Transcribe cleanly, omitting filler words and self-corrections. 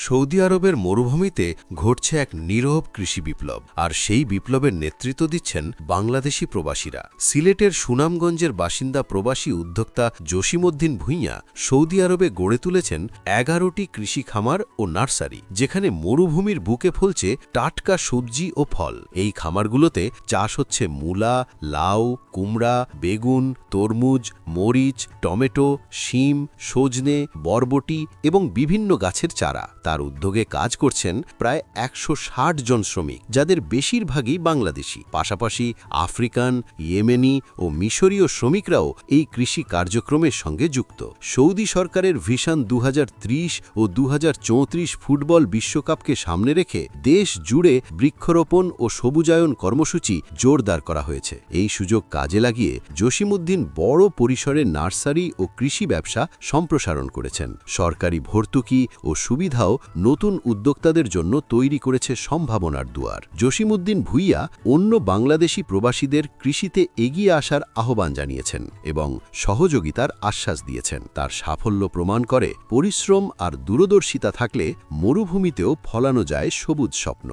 Saudi আরবের মরুভূমিতে ঘটছে এক নীরব কৃষি বিপ্লব, আর সেই বিপ্লবের নেতৃত্ব দিচ্ছেন বাংলাদেশি প্রবাসীরা। সিলেটের সুনামগঞ্জের বাসিন্দা প্রবাসী উদ্যোক্তা জসিমউদ্দিন ভূঁইয়া সৌদি আরবে গড়ে তুলেছেন ১১টি কৃষি খামার ও নার্সারি, যেখানে মরুভূমির বুকে ফলছে টাটকা সবজি ও ফল। এই খামারগুলোতে চাষ হচ্ছে মূলা, লাউ, কুমড়া, বেগুন, তরমুজ, মরিচ, টমেটো, শিম, সজনে, বরবটি এবং বিভিন্ন গাছের চারা। তার উদ্যোগে কাজ করছেন প্রায় ১৬০ জন শ্রমিক, যাদের বেশিরভাগই বাংলাদেশি। পাশাপাশি আফ্রিকান, ইয়েমেনি ও মিশরীয় শ্রমিকরাও এই কৃষি কার্যক্রমের সঙ্গে যুক্ত। সৌদি সরকারের ভিশন ২০৩০ ও ২০৩৪ ফুটবল বিশ্বকাপকে সামনে রেখে দেশ জুড়ে বৃক্ষরোপণ ও সবুজায়ন কর্মসূচি জোরদার করা হয়েছে। এই সুযোগ কাজে লাগিয়ে জসিমউদ্দিন বড় পরিসরে নার্সারি ও কৃষি ব্যবসা সম্প্রসারণ করেছেন। সরকারি ভর্তুকি ও সুবিধাও নতুন উদ্যোক্তাদের জন্য তৈরি করেছে সম্ভাবনার দুয়ার। জসিমউদ্দিন ভূঁইয়া অন্য বাংলাদেশি প্রবাসীদের কৃষিতে এগিয়ে আসার আহ্বান জানিয়েছেন এবং সহযোগিতার আশ্বাস দিয়েছেন। তার সাফল্য প্রমাণ করে পরিশ্রম আর দূরদর্শিতা থাকলে মরুভূমিতেও ফলানো যায় সবুজ স্বপ্ন।